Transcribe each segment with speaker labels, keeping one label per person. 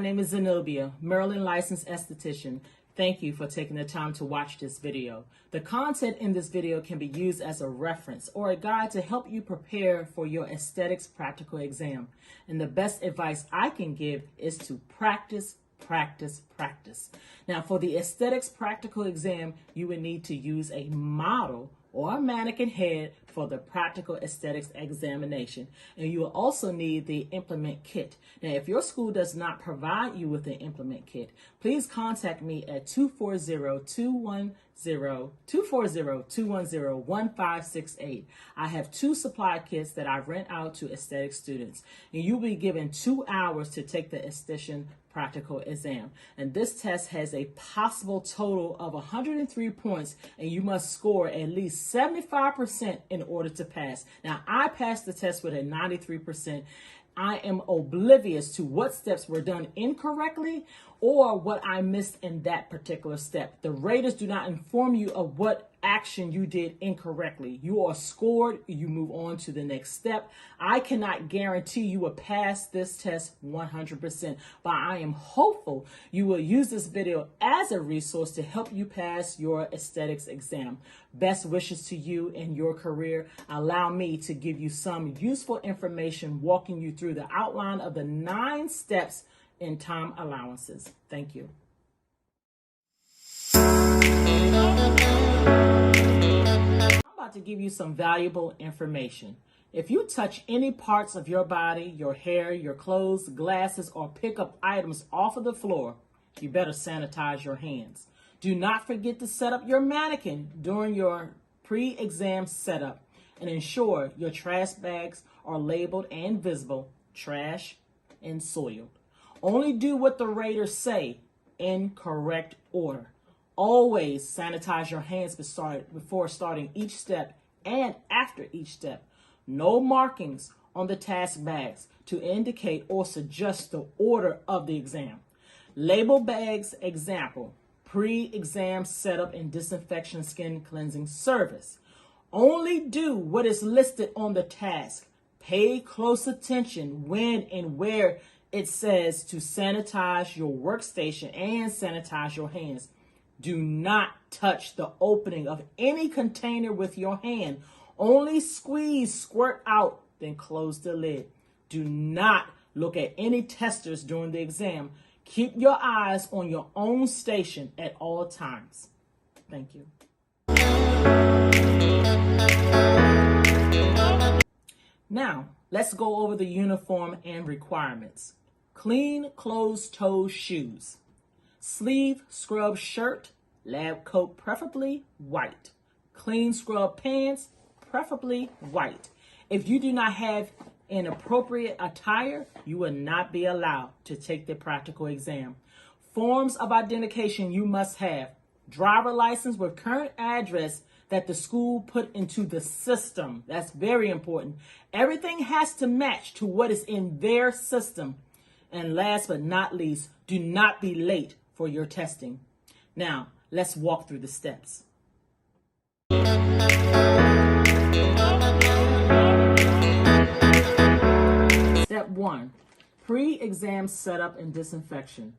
Speaker 1: name is Zenobia, Maryland licensed esthetician. Thank you for taking the time to watch this video. The content in this video can be used as a reference or a guide to help you prepare for your aesthetics practical exam. And the best advice I can give is to practice, practice, practice. Now, for the aesthetics practical exam, you would need to use a model or a mannequin head for the practical aesthetics examination. And you will also need the implement kit. Now, if your school does not provide you with an implement kit, please contact me at 240-210-1568. I have 2 supply kits that I rent out to aesthetic students. And you'll be given 2 hours to take the esthetician practical exam. And this test has a possible total of 103 points, and you must score at least 75% in order to pass. Now, I passed the test with a 93%. I am oblivious to what steps were done incorrectly or what I missed in that particular step. The raters do not inform you of what action you did incorrectly. You are scored, you move on to the next step. I cannot guarantee you will pass this test 100%, but I am hopeful you will use this video as a resource to help you pass your aesthetics exam. Best wishes to you in your career. Allow me to give you some useful information walking you through the outline of the 9 steps in time allowances. Thank you. To give you some valuable information. If you touch any parts of your body, your hair, your clothes, glasses, or pick up items off of the floor, you better sanitize your hands. Do not forget to set up your mannequin during your pre-exam setup and ensure your trash bags are labeled and visible, trash and soiled. Only do what the raters say in correct order. Always sanitize your hands before starting each step and after each step. No markings on the task bags to indicate or suggest the order of the exam. Label bags, example, pre-exam setup and disinfection skin cleansing service. Only do what is listed on the task. Pay close attention when and where it says to sanitize your workstation and sanitize your hands. Do not touch the opening of any container with your hand. Only squeeze, squirt out, then close the lid. Do not look at any testers during the exam. Keep your eyes on your own station at all times. Thank you. Now, let's go over the uniform and requirements. Clean closed-toe shoes. Sleeve scrub shirt, lab coat preferably white. Clean scrub pants, preferably white. If you do not have an appropriate attire, you will not be allowed to take the practical exam. Forms of identification you must have. Driver license with current address that the school put into the system. That's very important. Everything has to match to what is in their system. And last but not least, do not be late for your testing. Now, let's walk through the steps. Step 1, pre-exam setup and disinfection.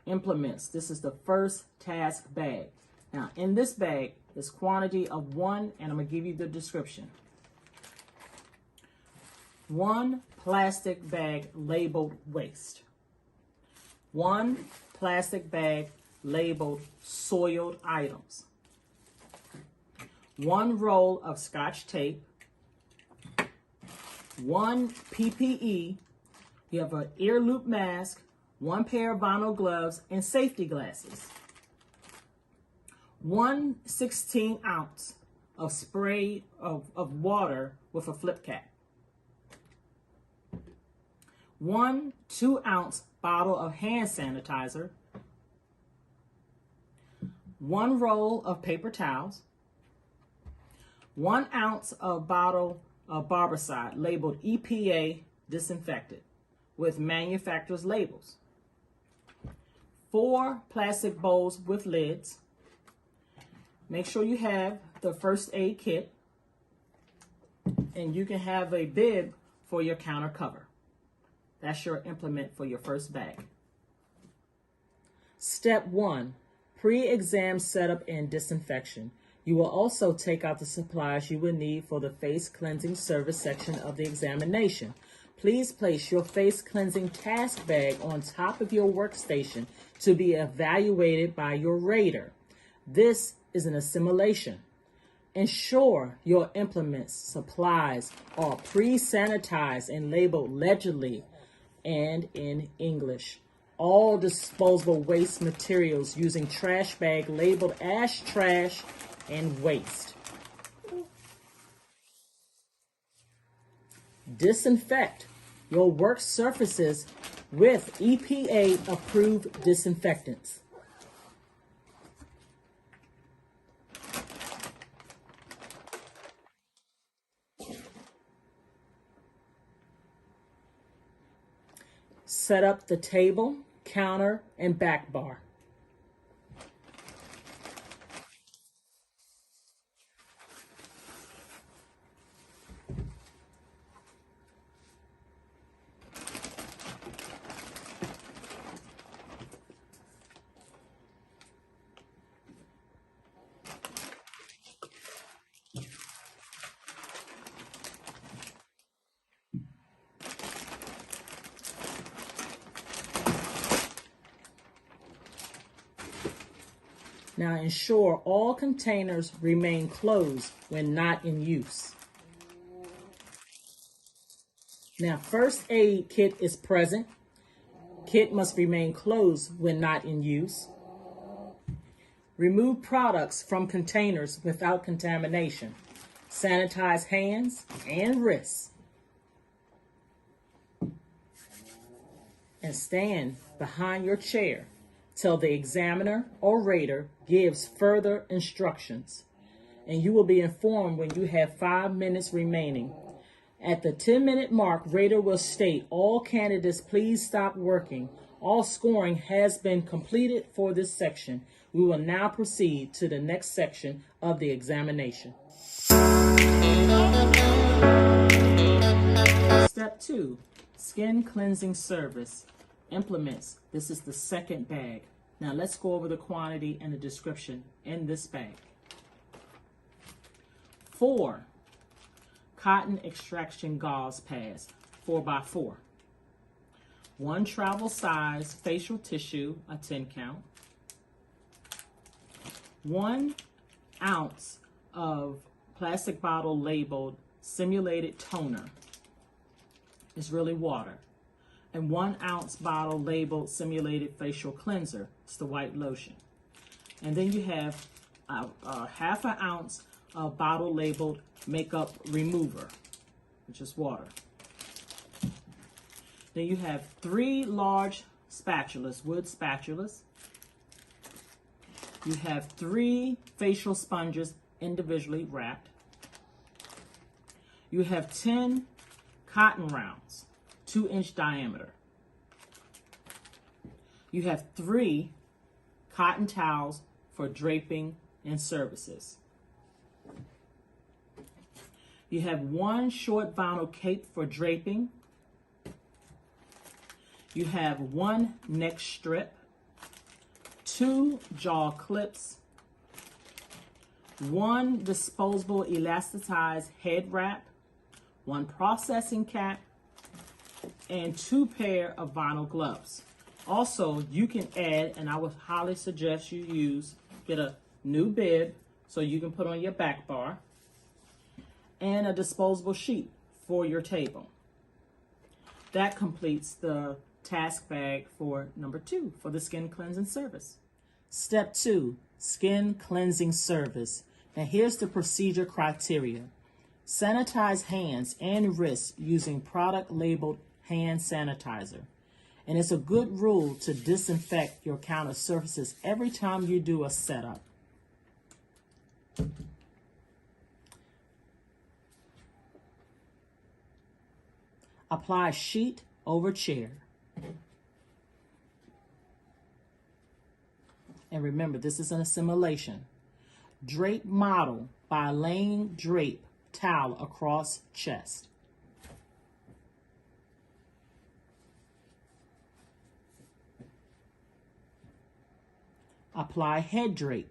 Speaker 1: Implements. This is the first task bag. Now, in this bag, is quantity of 1, and I'm going to give you the description. 1 plastic bag labeled waste. 1 plastic bag labeled soiled items. 1 roll of Scotch tape. 1 PPE. You have an ear loop mask, 1 pair of vinyl gloves, and safety glasses. 1 16-ounce of spray of water with a flip cap. 1 2-ounce bottle of hand sanitizer. 1 roll of paper towels. 1 ounce of bottle of Barbicide labeled EPA disinfected with manufacturer's labels. 4 plastic bowls with lids. Make sure you have the first aid kit, and you can have a bib for your counter cover. That's your implement for your first bag. Step 1, pre-exam setup and disinfection. You will also take out the supplies you will need for the face cleansing service section of the examination. Please place your face cleansing task bag on top of your workstation to be evaluated by your rater. This is an assimilation. Ensure your implements, supplies are pre-sanitized and labeled legibly and in English. All disposable waste materials using trash bag labeled as trash and waste. Disinfect your work surfaces with EPA-approved disinfectants. Set up the table, counter, and back bar. Now ensure all containers remain closed when not in use. Now first aid kit is present. Kit must remain closed when not in use. Remove products from containers without contamination. Sanitize hands and wrists. And stand behind your chair till the examiner or rater gives further instructions. And you will be informed when you have 5 minutes remaining. At the 10-minute mark, rater will state, all candidates please stop working. All scoring has been completed for this section. We will now proceed to the next section of the examination. Step 2, skin cleansing service. Implements. This is the second bag. Now let's go over the quantity and the description in this bag. 4 cotton extraction gauze pads, 4x4. 1 travel size facial tissue, a 10 count. 1 ounce of plastic bottle labeled simulated toner. It's really water. And 1 ounce bottle labeled simulated facial cleanser. It's the white lotion. And then you have half an ounce of bottle labeled makeup remover, which is water. Then you have 3 large spatulas, wood spatulas. You have 3 facial sponges individually wrapped. You have 10 cotton rounds, 2-inch diameter. You have 3 cotton towels for draping and services. You have 1 short vinyl cape for draping. You have 1 neck strip, 2 jaw clips, 1 disposable elasticized head wrap, 1 processing cap, and 2 pair of vinyl gloves. Also, you can add, and I would highly suggest you get a new bib so you can put on your back bar, and a disposable sheet for your table. That completes the task bag for number 2 for the skin cleansing service. Step 2, skin cleansing service. Now here's the procedure criteria. Sanitize hands and wrists using product labeled hand sanitizer. And it's a good rule to disinfect your counter surfaces every time you do a setup. Apply sheet over chair. And remember, this is an assimilation. Drape model by laying drape towel across chest. Apply head drape.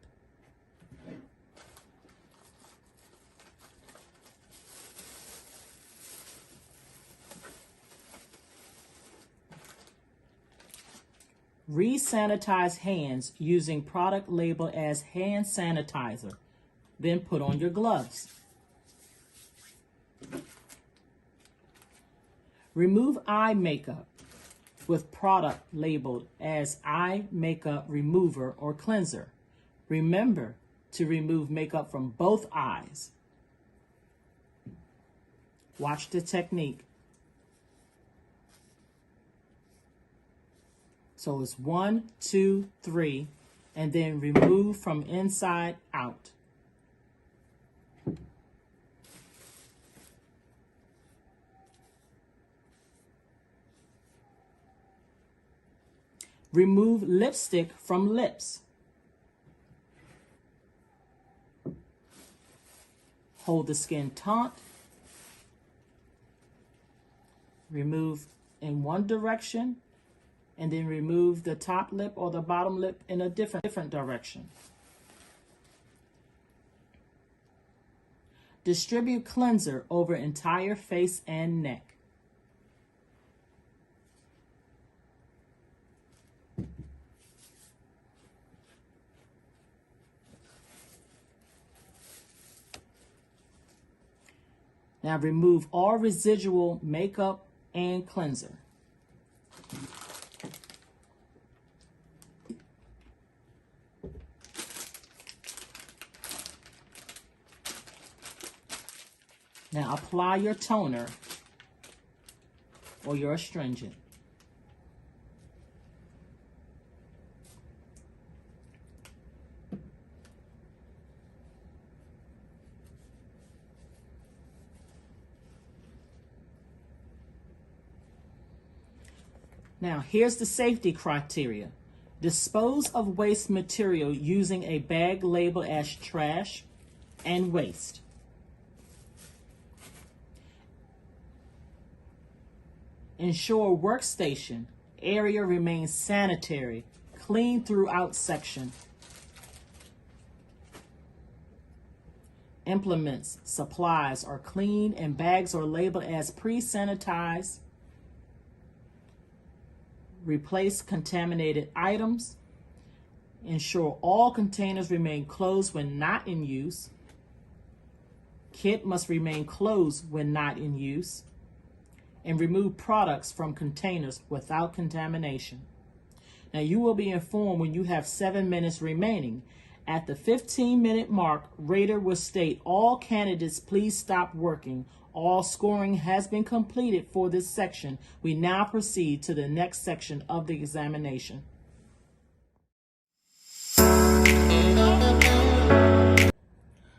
Speaker 1: Re-sanitize hands using product labeled as hand sanitizer. Then put on your gloves. Remove eye makeup with product labeled as eye makeup remover or cleanser. Remember to remove makeup from both eyes. Watch the technique. So it's 1, 2, 3, and then remove from inside out. Remove lipstick from lips. Hold the skin taut. Remove in one direction, and then remove the top lip or the bottom lip in a different direction. Distribute cleanser over entire face and neck. Now remove all residual makeup and cleanser. Now apply your toner or your astringent. Now, here's the safety criteria. Dispose of waste material using a bag labeled as trash and waste. Ensure workstation area remains sanitary, clean throughout section. Implements, supplies are clean and bags are labeled as pre-sanitized. Replace contaminated items. Ensure all containers remain closed when not in use. Kit must remain closed when not in use. And remove products from containers without contamination. Now you will be informed when you have 7 minutes remaining. At the 15-minute mark, rater will state, "All candidates, please stop working. All scoring has been completed for this section. We now proceed to the next section of the examination."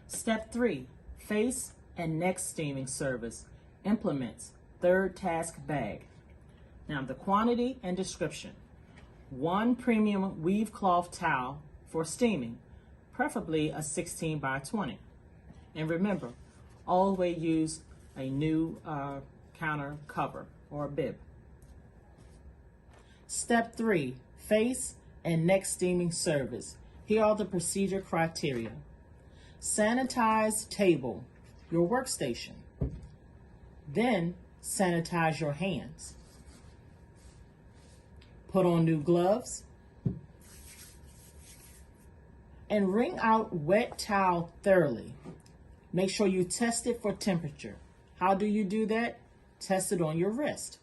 Speaker 1: Step 3, face and neck steaming service. Implements, third task bag. Now the quantity and description. 1 premium weave cloth towel for steaming, preferably a 16 by 20. And remember, always use a new counter cover or bib. Step 3, face and neck steaming service. Here are the procedure criteria. Sanitize table, your workstation. Then sanitize your hands. Put on new gloves. And wring out wet towel thoroughly. Make sure you test it for temperature. How do you do that? Test it on your wrist.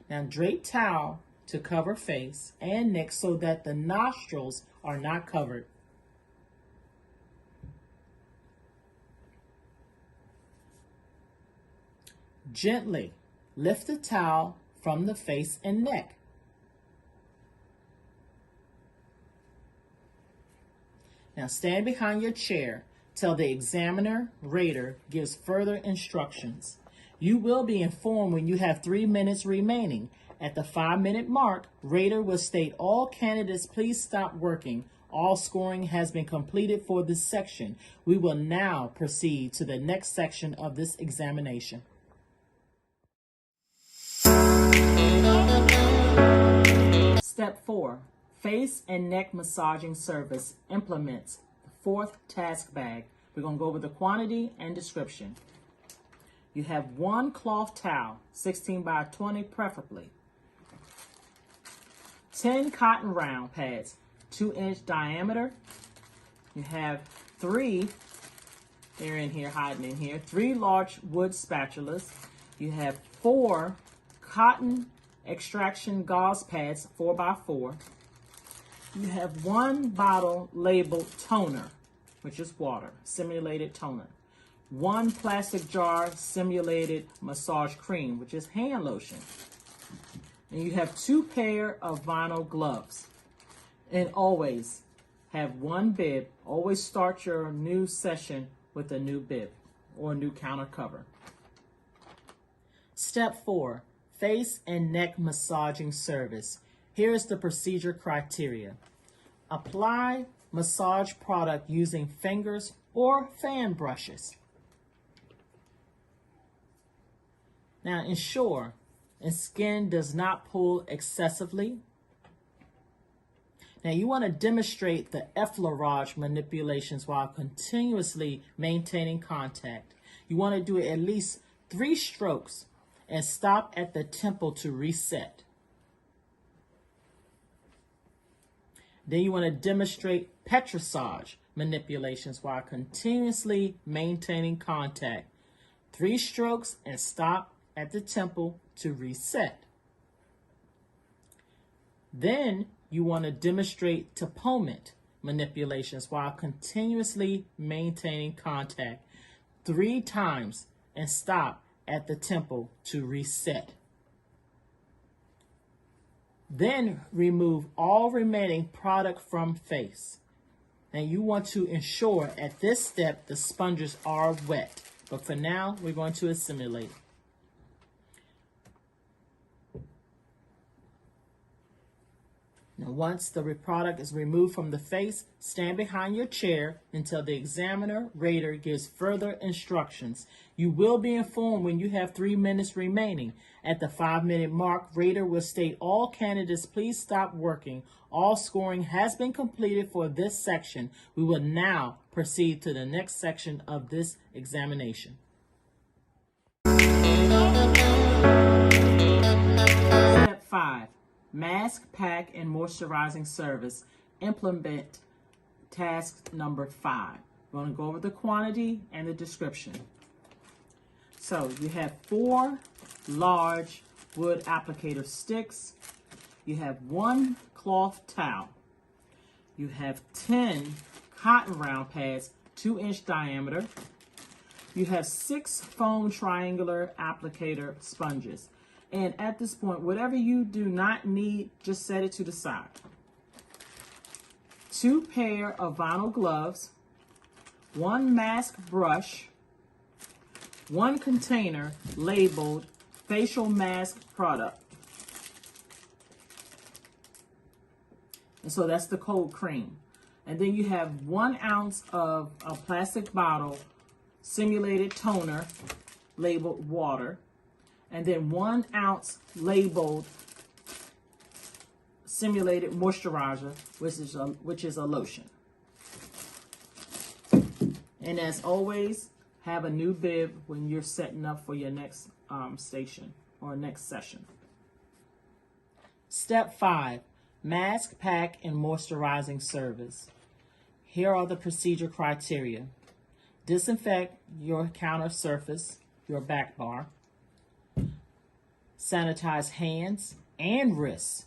Speaker 1: Now drape towel to cover face and neck so that the nostrils are not covered. Gently lift the towel from the face and neck. Now stand behind your chair till the examiner, rater, gives further instructions. You will be informed when you have 3 minutes remaining. At the 5-minute mark, rater will state, "All candidates, please stop working. All scoring has been completed for this section." We will now proceed to the next section of this examination. Step 4, Face and neck massaging service implements the fourth task bag. We're going to go over the quantity and description. You have 1 cloth towel, 16 by 20 preferably. 10 cotton round pads, 2-inch diameter. You have 3, they're in here, hiding in here, 3 large wood spatulas. You have 4 cotton extraction gauze pads, 4 by 4. You have 1 bottle labeled toner, which is water, simulated toner. 1 plastic jar simulated massage cream, which is hand lotion. And you have 2 pair of vinyl gloves. And always have 1 bib. Always start your new session with a new bib or a new counter cover. Step 4, face and neck massaging service. Here is the procedure criteria. Apply massage product using fingers or fan brushes. Now ensure skin does not pull excessively. Now you want to demonstrate the effleurage manipulations while continuously maintaining contact. You want to do at least 3 strokes and stop at the temple to reset. Then you want to demonstrate petrissage manipulations while continuously maintaining contact. 3 strokes and stop at the temple to reset. Then you want to demonstrate tapoment manipulations while continuously maintaining contact 3 times and stop at the temple to reset. Then remove all remaining product from face. And you want to ensure at this step the sponges are wet. But for now, we're going to assimilate. Now, once the product is removed from the face, stand behind your chair until the examiner rater gives further instructions. You will be informed when you have 3 minutes remaining. At the 5-minute mark, rater will state, all candidates, please stop working. All scoring has been completed for this section. We will now proceed to the next section of this examination. Step 5. Mask, pack, and moisturizing service. Implement task number 5. We're going to go over the quantity and the description. So you have 4 large wood applicator sticks. You have 1 cloth towel. You have 10 cotton round pads, 2-inch diameter. You have 6 foam triangular applicator sponges. And at this point, whatever you do not need, just set it to the side. 2 pair of vinyl gloves, 1 mask brush, 1 container labeled facial mask product. And so that's the cold cream. And then you have 1 ounce of a plastic bottle, simulated toner labeled water. And then 1 ounce labeled simulated moisturizer, which is a lotion. And as always, have a new bib when you're setting up for your next station or next session. Step 5, mask, pack, and moisturizing service. Here are the procedure criteria. Disinfect your counter surface, your back bar. Sanitize hands and wrists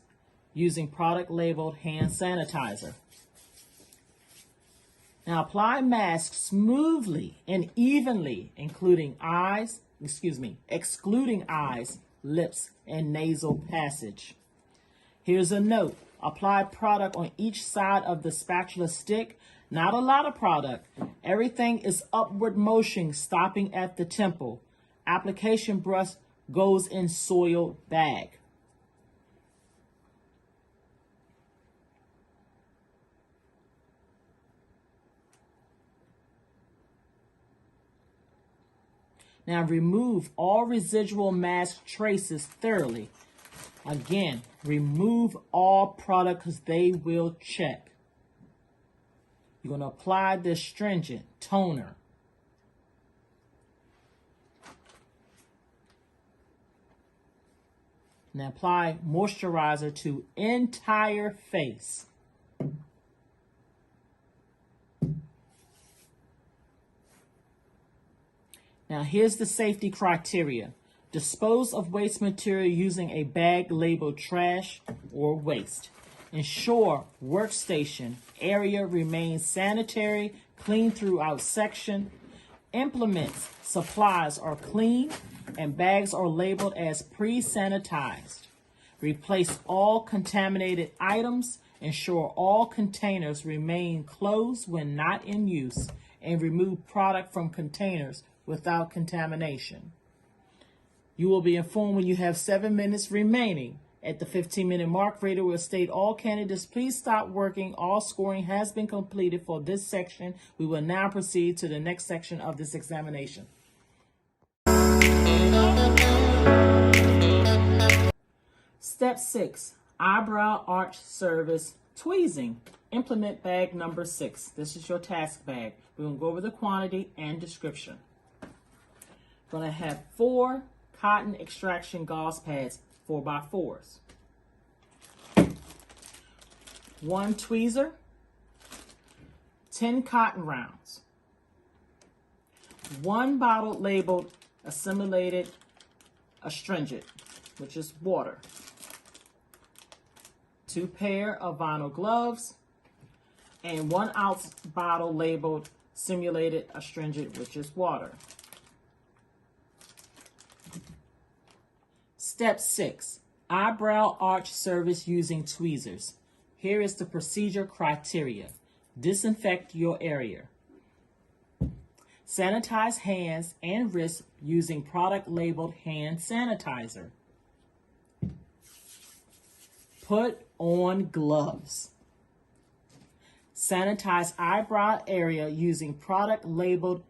Speaker 1: using product labeled hand sanitizer. Now apply mask smoothly and evenly, excluding eyes, lips, and nasal passage. Here's a note. Apply product on each side of the spatula stick. Not a lot of product. Everything is upward motion, stopping at the temple. Application brush goes in soiled bag. Now remove all residual mask traces thoroughly. Again, remove all product because they will check. You're going to apply the astringent toner. Now apply moisturizer to entire face. Now here's the safety criteria. Dispose of waste material using a bag labeled trash or waste. Ensure workstation area remains sanitary, clean throughout section. Implements, supplies are clean and bags are labeled as pre-sanitized. Replace all contaminated items. Ensure all containers remain closed when not in use, and remove product from containers without contamination. You will be informed when you have 7 minutes remaining. At the 15-minute mark, Rater will state, all candidates, please stop working. All scoring has been completed for this section. We will now proceed to the next section of this examination. Step 6, eyebrow arch service tweezing. Implement bag number 6. This is your task bag. We're going to go over the quantity and description. Going to have 4 cotton extraction gauze pads, 4x4s. 1 tweezer, 10 cotton rounds, 1 bottle labeled assimilated astringent, which is water, 2 pair of vinyl gloves, and 1 ounce bottle labeled simulated astringent, which is water. Step 6, eyebrow arch service using tweezers. Here is the procedure criteria. Disinfect your area. Sanitize hands and wrists using product labeled hand sanitizer. Put on gloves. Sanitize eyebrow area using product labeled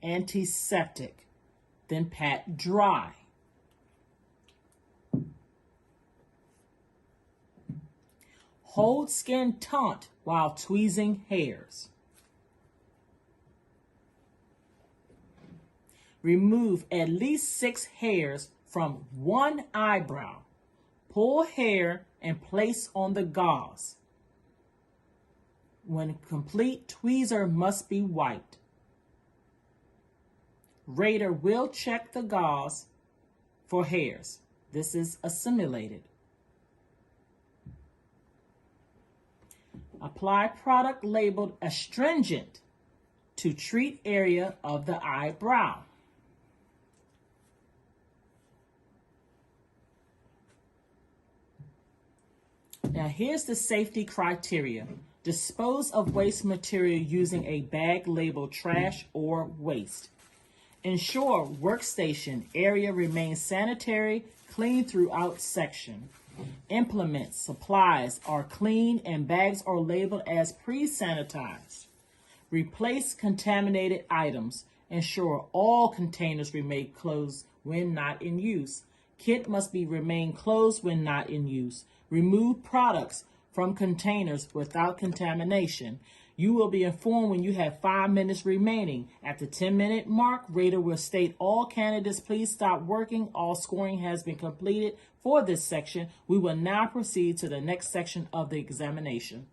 Speaker 1: antiseptic. Then pat dry. Hold skin taut while tweezing hairs. Remove at least 6 hairs from 1 eyebrow. Pull hair and place on the gauze. When complete, tweezer must be wiped. Rater will check the gauze for hairs. This is assimilated. Apply product labeled astringent to treat area of the eyebrow. Now here's the safety criteria. Dispose of waste material using a bag labeled trash or waste. Ensure workstation area remains sanitary, clean throughout section. Implements, supplies are clean and bags are labeled as pre-sanitized. Replace contaminated items. Ensure all containers remain closed when not in use. Kit must be remain closed when not in use. Remove products from containers without contamination. You will be informed when you have 5 minutes remaining. At the 10-minute mark, Rater will state, all candidates, please stop working. All scoring has been completed for this section. We will now proceed to the next section of the examination.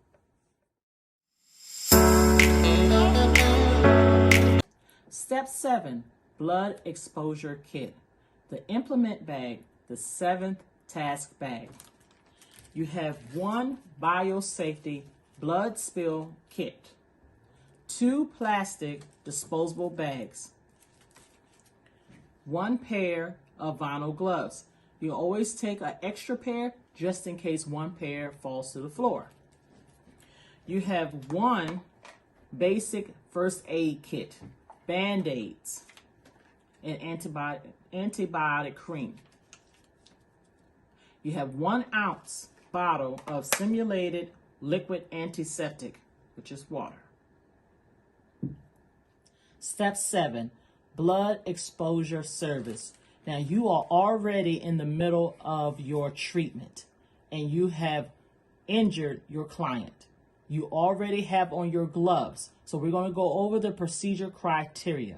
Speaker 1: Step 7, blood exposure kit. The implement bag, the 7th task bag. You have 1 biosafety blood spill kit, 2 plastic disposable bags, 1 pair of vinyl gloves. You always take an extra pair just in case 1 pair falls to the floor. You have 1 basic first aid kit, Band-Aids, and antibiotic cream. You have 1 ounce bottle of simulated liquid antiseptic, which is water. Step 7, blood exposure service. Now you are already in the middle of your treatment and you have injured your client. You already have on your gloves. So we're going to go over the procedure criteria.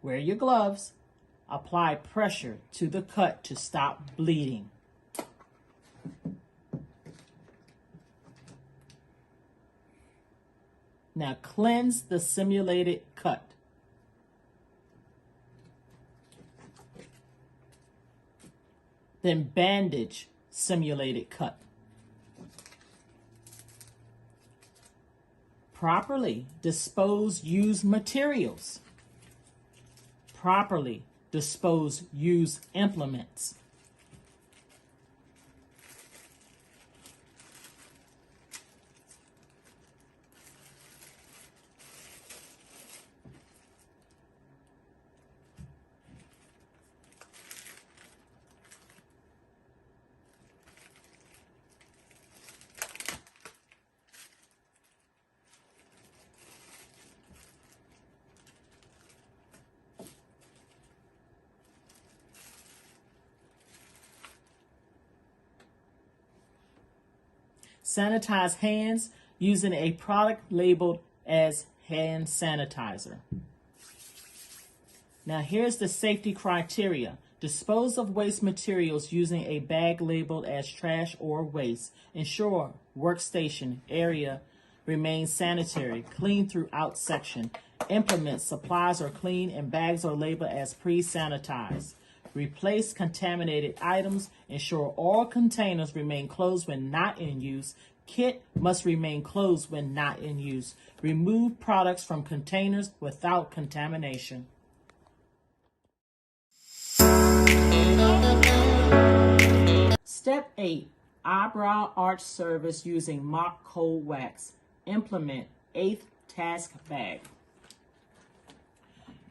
Speaker 1: Wear your gloves. Apply pressure to the cut to stop bleeding. Now cleanse the simulated cut. Then bandage simulated cut. Properly dispose used materials. Properly dispose used implements. Sanitize hands using a product labeled as hand sanitizer. Now here's the safety criteria. Dispose of waste materials using a bag labeled as trash or waste. Ensure workstation area remains sanitary, clean throughout section. Implements, supplies are clean and bags are labeled as pre-sanitized. Replace contaminated items. Ensure all containers remain closed when not in use. Kit must remain closed when not in use. Remove products from containers without contamination. Step 8. Eyebrow arch service using mock cold wax. Implement 8th task bag.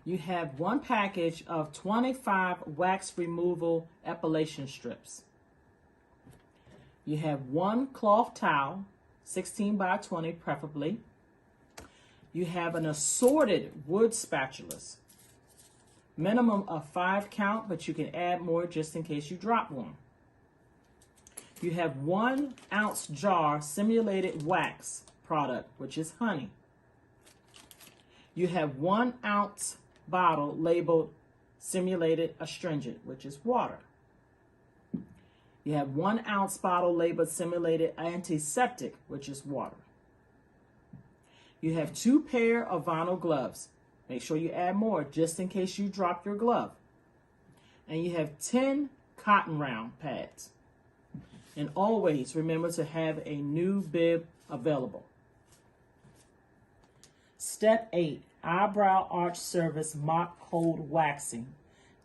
Speaker 1: You have one package of 25 wax removal epilation strips. You have one cloth towel, 16 by 20 preferably. You have an assorted wood spatulas. Minimum of 5 count, but you can add more just in case you drop one. You have 1 ounce jar simulated wax product, which is honey. You have 1 ounce bottle labeled simulated astringent, which is water. You have 1 ounce bottle labeled simulated antiseptic, which is water. You have 2 pair of vinyl gloves. Make sure you add more just in case you drop your glove. And you have 10 cotton round pads. And always remember to have a new bib available. Step 8, eyebrow arch service mock cold waxing.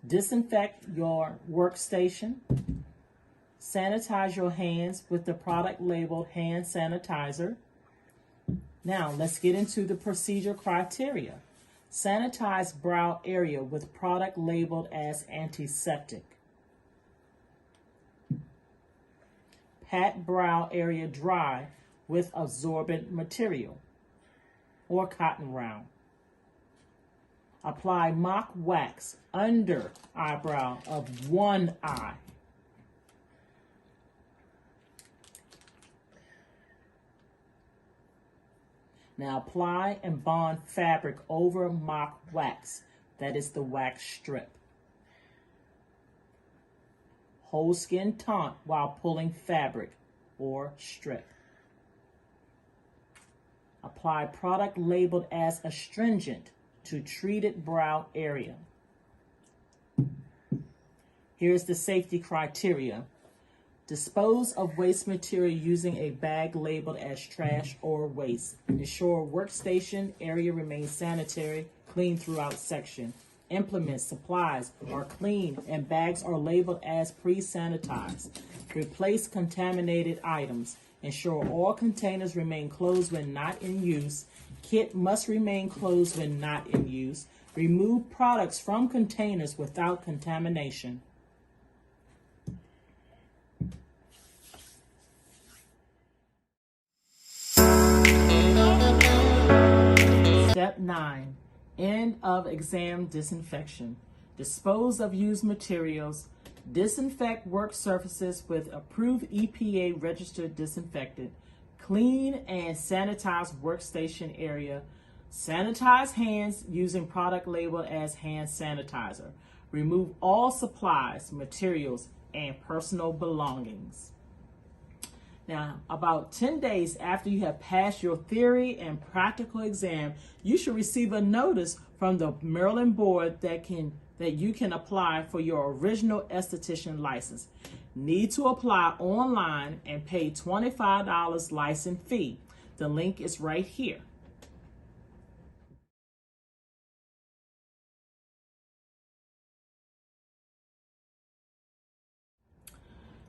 Speaker 1: Disinfect your workstation. Sanitize your hands with the product labeled hand sanitizer. Now let's get into the procedure criteria. Sanitize brow area with product labeled as antiseptic. Pat brow area dry with absorbent material or cotton round. Apply mock wax under eyebrow of one eye. Now apply and bond fabric over mock wax. That is the wax strip. Hold skin taut while pulling fabric or strip. Apply product labeled as astringent to treated brow area. Here's the safety criteria. Dispose of waste material using a bag labeled as trash or waste. Ensure workstation area remains sanitary, clean throughout section. Implements, supplies are clean and bags are labeled as pre-sanitized. Replace contaminated items. Ensure all containers remain closed when not in use. Kit must remain closed when not in use. Remove products from containers without contamination. Step 9, end of exam disinfection. dispose of used materials, disinfect work surfaces with approved EPA registered disinfectant, clean and sanitize workstation area, sanitize hands using product labeled as hand sanitizer, remove all supplies, materials, and personal belongings. Now, about 10 days after you have passed your theory and practical exam, you should receive a notice from the Maryland board that you can apply for your original esthetician license. Need to apply online and pay $25 license fee. The link is right here.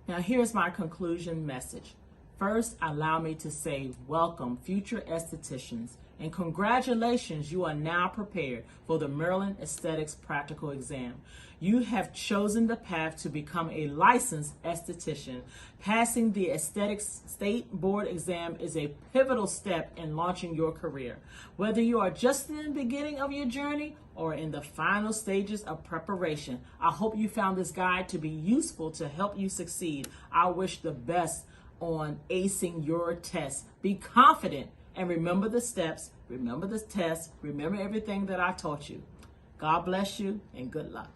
Speaker 1: Now, here's my conclusion message. First, allow me to say welcome, future estheticians, and congratulations, you are now prepared for the Maryland Aesthetics Practical Exam. You have chosen the path to become a licensed esthetician. Passing the Aesthetics State Board exam is a pivotal step in launching your career. Whether you are just in the beginning of your journey or in the final stages of preparation, I hope you found this guide to be useful to help you succeed. I wish the best on acing your test. Be confident and remember the steps, remember the test, remember everything that I taught you. God bless you and good luck.